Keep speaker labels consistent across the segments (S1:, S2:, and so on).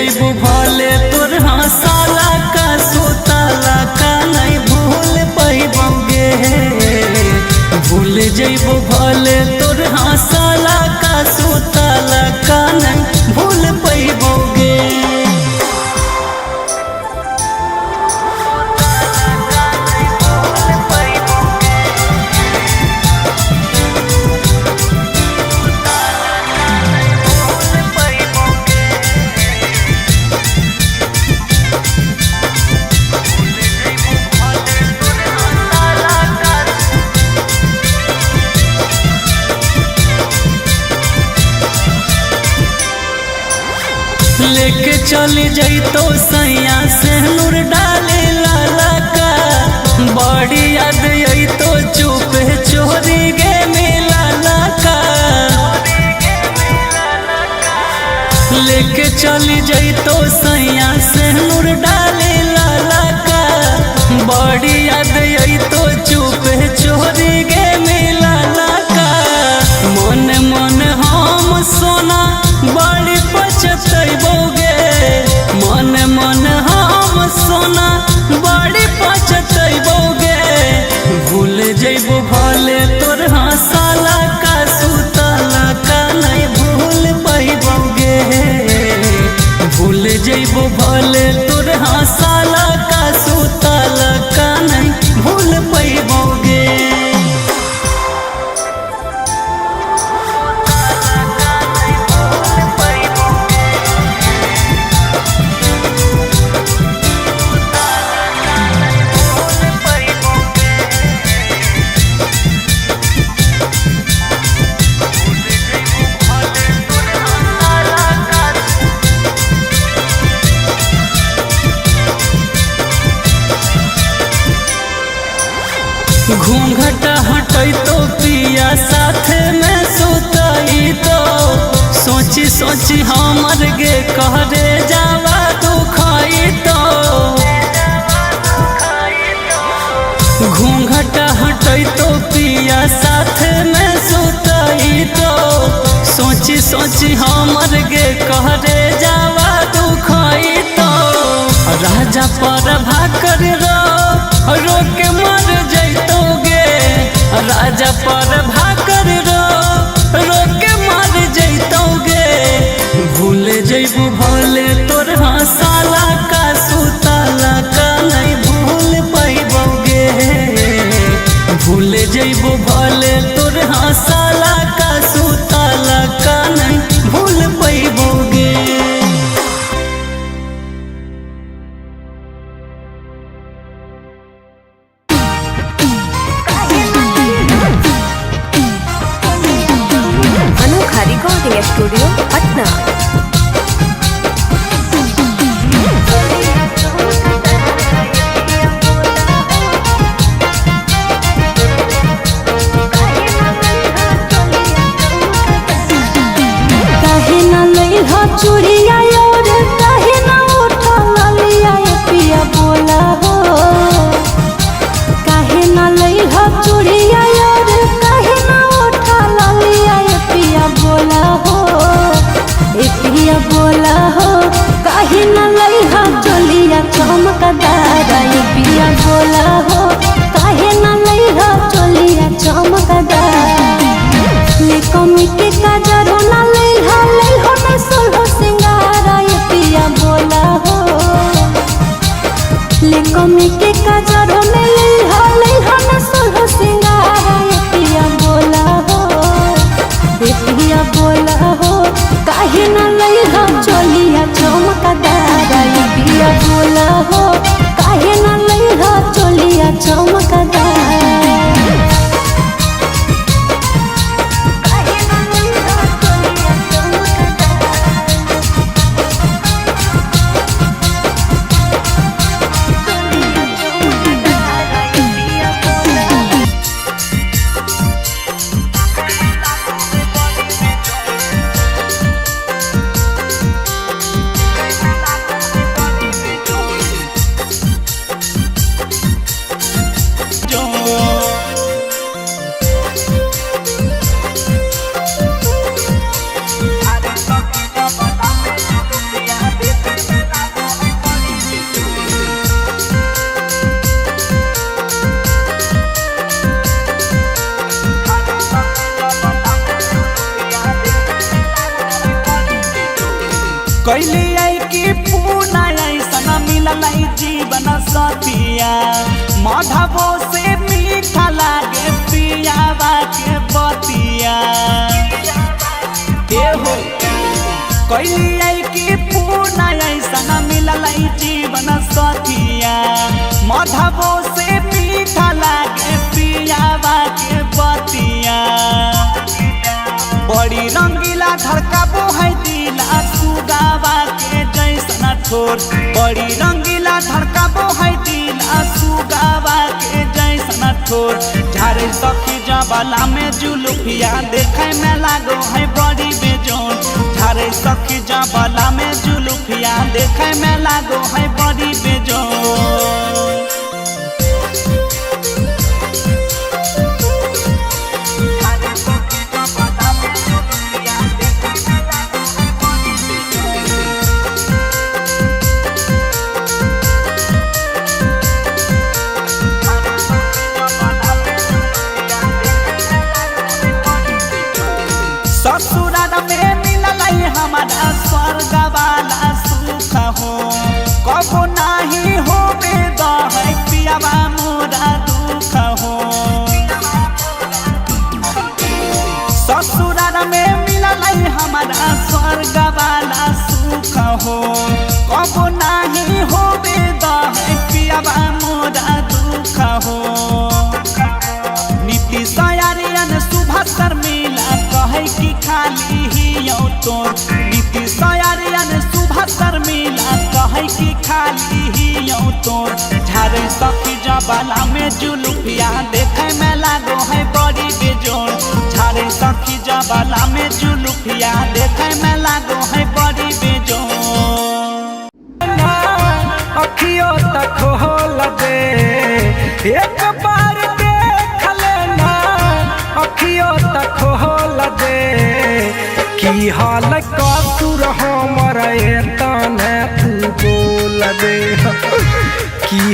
S1: जइबू भले तोर हंसाला का सुताला का नहीं भूल पैबोगे। भूल जइबू भले तोर हंसाला का सुताला का नहीं भूल पैबोगे। लेके चली जइतो सैया से नूर डाले लाला का बड़ी याद अइतो चुपे चोरी गे मिलाला का। लेके चली जइतो सैया से नूर डाले लाला का बड़ी याद अइतो चुपे चोरी गे मिलाला का। मन मन हम सोना बड़ी पछतैबोगे। मन मन हम सोना बड़ी पछतैबोगे। भूल जइबू भले तोर हंसाला का सुताला का नहीं भूल पैबोगे। भूल जइबू भले तोर हंसाला का सुताला का नहीं भूल पैबोगे। घूंघट हटैतो पिया साथ में सुतैतो सोची सोची हमर गे कहरे जावा दुखैतो। घूंघट हटैतो पिया साथ में सुतैतो सोची सोची हमर गे कहरे जावा दुखैतो। राजा पर भाकर रो के मर जइतोगे। राजा पर भाकर रो के मर जइतोगे। भूल जइबू भले तोर हंसाला का सुताला का नहीं भूल पैबोगे। भूल जइबू भले तोर हंसाला का सुताला का नहीं भूल पैबोगे। कैली आई की पूना ऐसा मिलल जीवन सतिया माधवो से मीठा लागे पियावा के बतिया हो कैली आई की पूना ऐसा मिलल जीवन सतिया माधवो से मीठा लागे पियावा के बतिया बड़ी रंगीला धड़काबो है दिला सुगावा के जैसन ठोर बड़ी रंगीला धड़काबो है दिला सुगावा के जैसन ठोर झारे सखी जबाला में जुलुफिया देखे में लागो है बड़ी बेजोन झारे सखी जबाला में जुलुफिया देखे में लागो है बड़ी बेजोन ससुराल में मिलल हमारा स्वर्ग वाला सुख हो कबो नहीं हो है पियावा मोरा दुख हो ससुराल में मिलल हमारा स्वर्ग वाला सुख हो कबो नहीं हो है पियावा मोरा दुख हो नीति सयारियन सुबह शर्मिला कहे कि खाली ही तोर नीति सयारियन सुबह शर्मिला कहे कि खाली ही तोर झारे सखी जबाला में जुलुफिया देखे में लागो है बड़ी बेजोर झारे सखी जबाला में जुलुफिया देखे में लागो है बड़ी बेजोर
S2: अखियों तक खोल दे एक बार देख लेना अखियों तक खोल दे की हाल कसुर हमर तने तू बोल दे की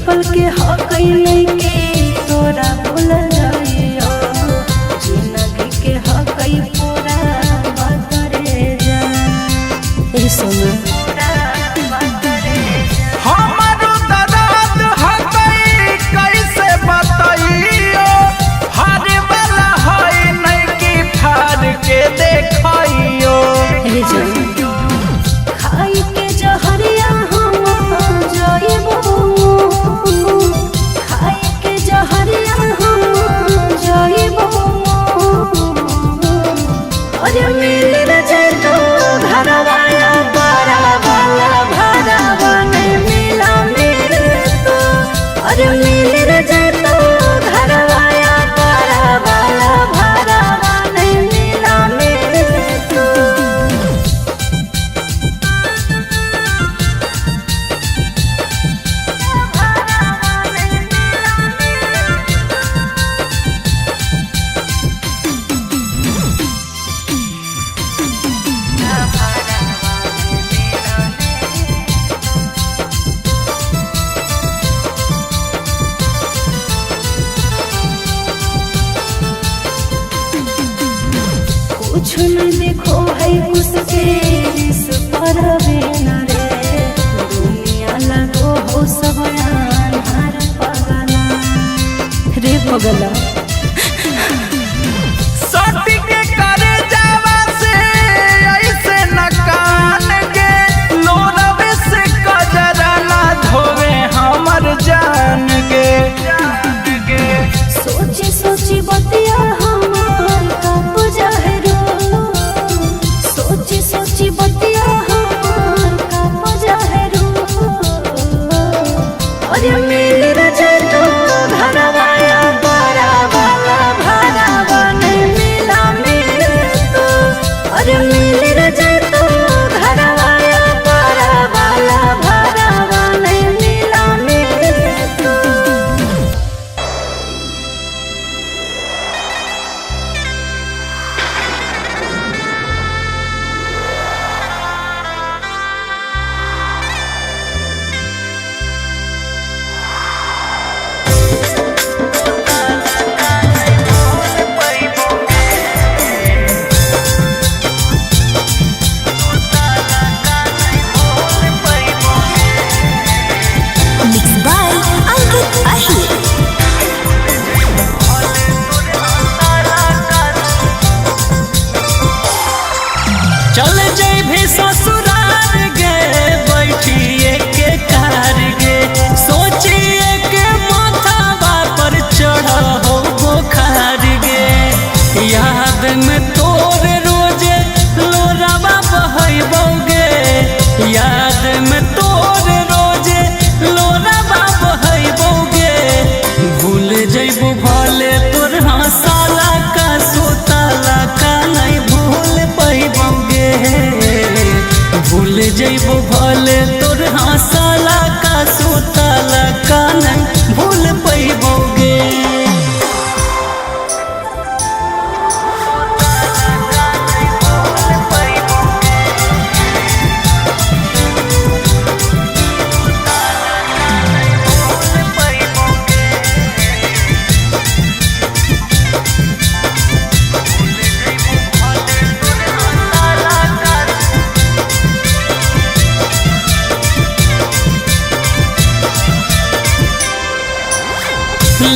S3: पल के हक के तोरा भूल जाइयो जिंदगी के हक पूरा बतरे जा ए सोना
S2: हमारो दर्द हकई कैसे बताइयो हारे वाला है नहीं की फाड़ के देखइयो
S3: ए जान खाई के जहरिया हम जाइबो मिल कुछ न देखो है उसके इस पर न रे दुनिया लगो हो सब हर पगला रे पगला
S2: सटी के करे जावा से ऐसे न कान के लोरवे से कजरा ना धोवे हमर जान के
S3: सोची सोची बतिया हमार कब जहरो सोची सोची बतिया हमार कब जहरो अरे मिल रजे तो घरवाया बड़ा वाला भरावा नहीं मिला मिले तो अरे मिल रजे तो घरवाया बड़ा वाला भरावा नहीं मिला मिले तो
S4: Mixed by Ankit Ahir.
S1: चल जाई भी ससुराल गे बैठिए के कार गे सोचिए के माथावा पर चढ़ हो बुखार गे याद में तोरे रोजे लोरावा बहैबोगे याद में तोरे रोजे लोरावा बहैबोगे भूल जइबो भले तोर हंसाला का सोताला का नहीं भूल पैबोगे भूल जइबो भले तोर हंसाला का सोताला का नहीं भूल पैबोगे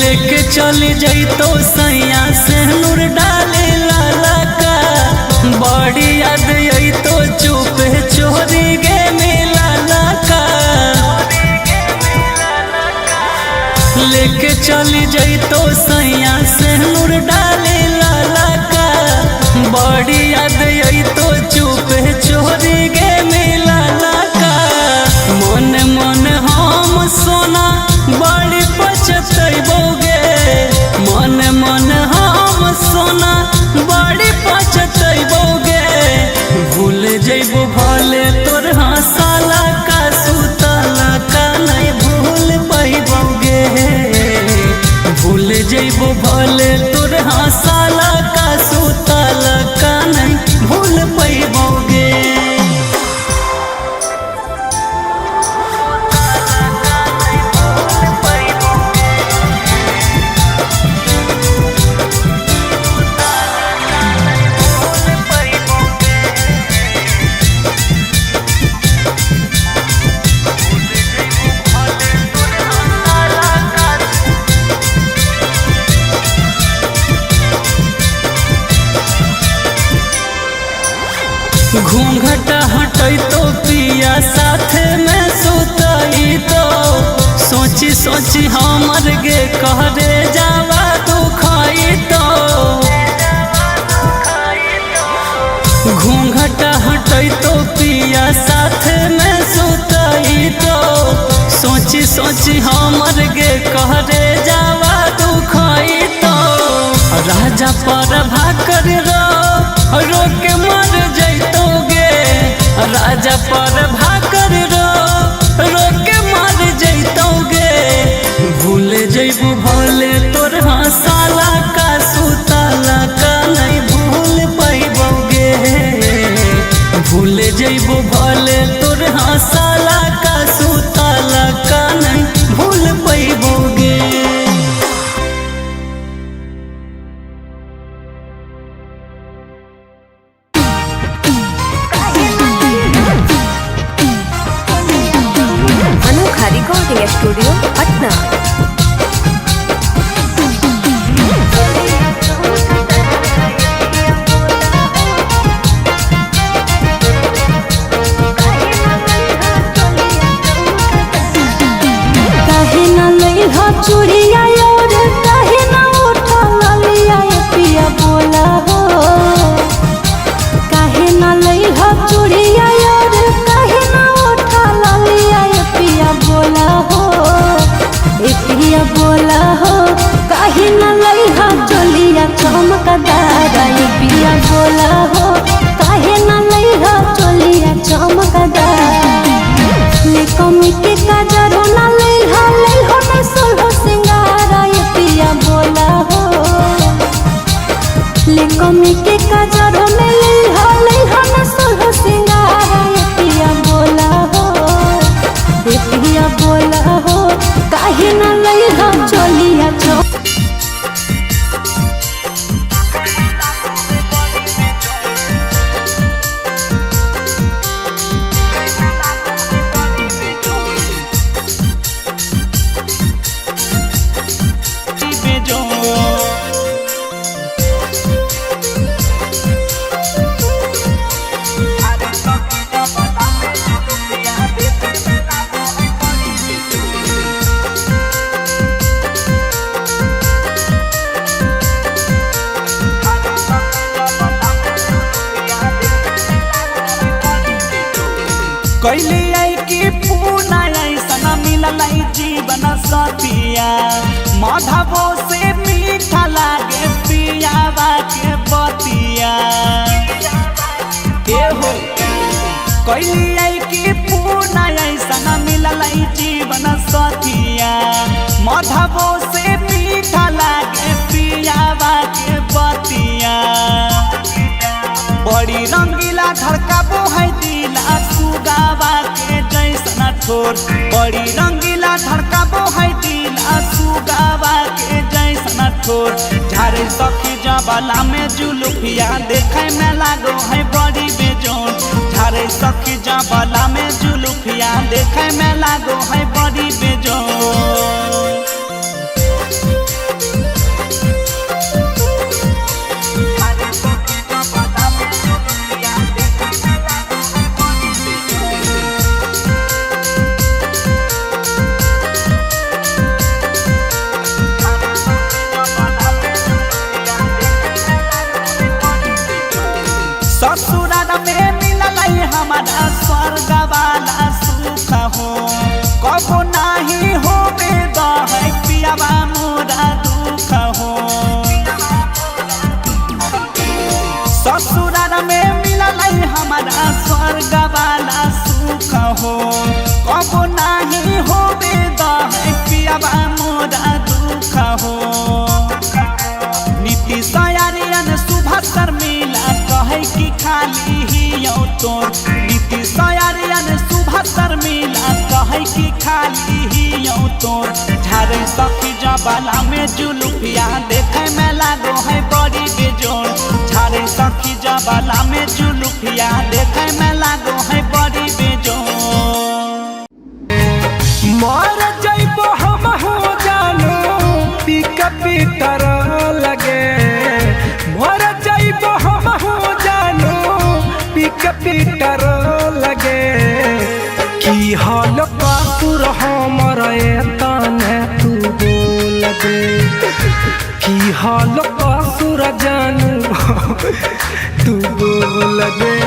S1: लेके चली जइतो सैया से नूर डाले लाला का बड़ी याद आई तो चुप चोरी गे मिलाला का लेके चली जइतो सैया से नूर डाले लाला का बड़ी याद आई तो चुप चोरी गे मिलाला का मन मन हम सोना बड़ी पछतैबोगे मन मन हम सोना बड़ी पछतैबोगे भूल जइबो भले तोर हंसाला का सुतला का नहीं भूल पैबोगे भूल जइबो भले तोर हंसाला का सुतला का नहीं भूल पैबोगे घूंघट हटई तो पिया साथ में सुतई तो सोची सोची हमर गे कहरे जावा दुखई तो घूंघट हटई तो पिया साथ में सुतई तो सोची सोची हमर गे कहरे जावा दुखई तो राजा पर भाकर रो के मर जइतोगे राजा पर भाकर रो के मर जइतोगे भूल जइबू भले तोर हंसाला का सुताला का नहीं भूल पैबोगे भूल जइबू भले तोर हंसाला का सुताला का नहीं भूल पैबोगे।
S3: स्टूडियो पटना। काहे न लइहा चूड़िया और काहे न उठा लिया पिया बोला हो। काहे न लइहा चूड़िया और काहे न उठा लिया पिया बोला हो। ए पिया बोला हो काहे न लइहा चोलिया चमकदार ए पिया बोला हो। काहे न लइहा चोलिया चमकदार ले कमी के काजर ना लइहा लइहा न सोलह सिंगार ए पिया बोला हो। ले कमी के काजर ना लइहा लइहा न सोलह सिंगार ए पिया बोला हो। ए पिया बोला हो काहे न लइहा चोलिया
S1: कैले आई कि पूना ऐसा मिलल जीवन सतिया। माधवो से मीठा लागे पियावा के बतिया। एहो कैले आई कि पूना ऐसा मिलल जीवन सतिया। माधवो से मीठा लागे पियावा के बतिया। बड़ी रंगीला धड़काबो है दिला सुगावा के जैसन ठोर। बड़ी रंगीला धड़काबो है दिला सुगावा के जैसन ठोर। झारे सखी जबाला में जुलुफिया देखे में लागो है बड़ी बेजोन। झारे सखी जबाला में जुलुफिया देखे में लागो है बड़ी बेजोन। ससुराल में मिलल हमारा स्वर्ग वाला सुख हो। कबो नहीं हो बेदा है पियावा मोरा दुख हो। ससुराल में मिलल हमारा स्वर्ग वाला सुख हो। कबो नहीं हो बेदा है पियावा मोरा दुख हो। नीति सयारियन सुबह शर्मिला कहे कि खाली ही तोर। नीति सयारियन सुबह शर्मिला कहे कि खाली ही तोर। झारे सखी जबाला में जुलुफिया देखे में लागो है बड़ी बेजोर। झारे सखी जबाला में जुलुफिया देखे में लागो है बड़ी बेजोर।
S2: मर जइबो हम हो जानो पिक पीटर लगे। मर जइबो हम हो जानो पिक पीटर लगे। की हाल कापुर हमर तने तू बोल दे। की हाल कासुर जानू तू बोल दे।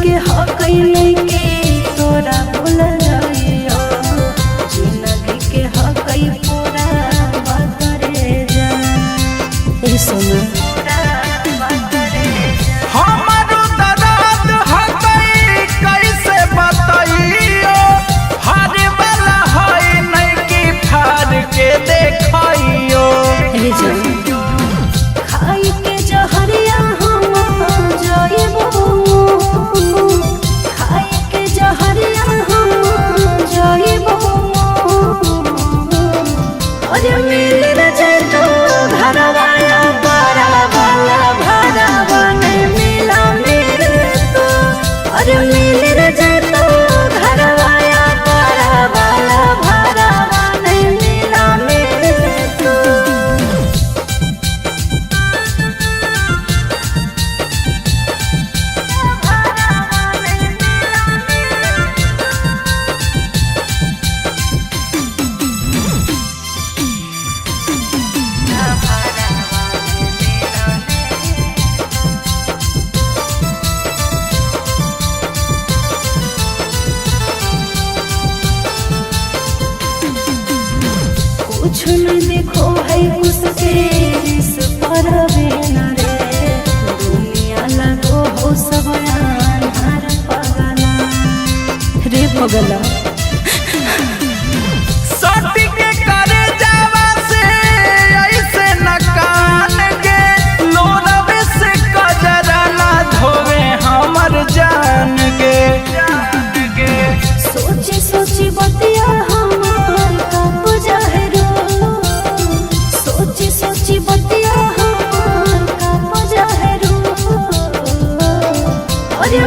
S3: के हकई नहीं के तोरा बोल जाइयो जिंदगी के हकई पूरा बकरे जा ए सोना
S2: हमारो दर्द हकई कैसे बताइयो हारे वाला है नहीं कि फाड़ के देखइयो
S3: ए जान खाई के जहरिया हम जाइबो खाई के जहरिया हम जाइबो अरे मिल रे तो घरवाया बड़ा वाला भरावा नहीं मिला मेरे तो अरे मिल रे तो घरवाया बड़ा वाला भरावा नहीं मिला मेरे तो कुछ न देखो है उसके इस पर न रे दुनिया लगो हो सब अन्हार पगला रे पगला
S2: सटी के करे जावा से ऐसे न कान गे लोरवे से कजरा ना धोवे हमर जान गे
S3: सोची सोची बतिया हमार कब जहरो सोची सोची बतिया हमार कब जहरो अरे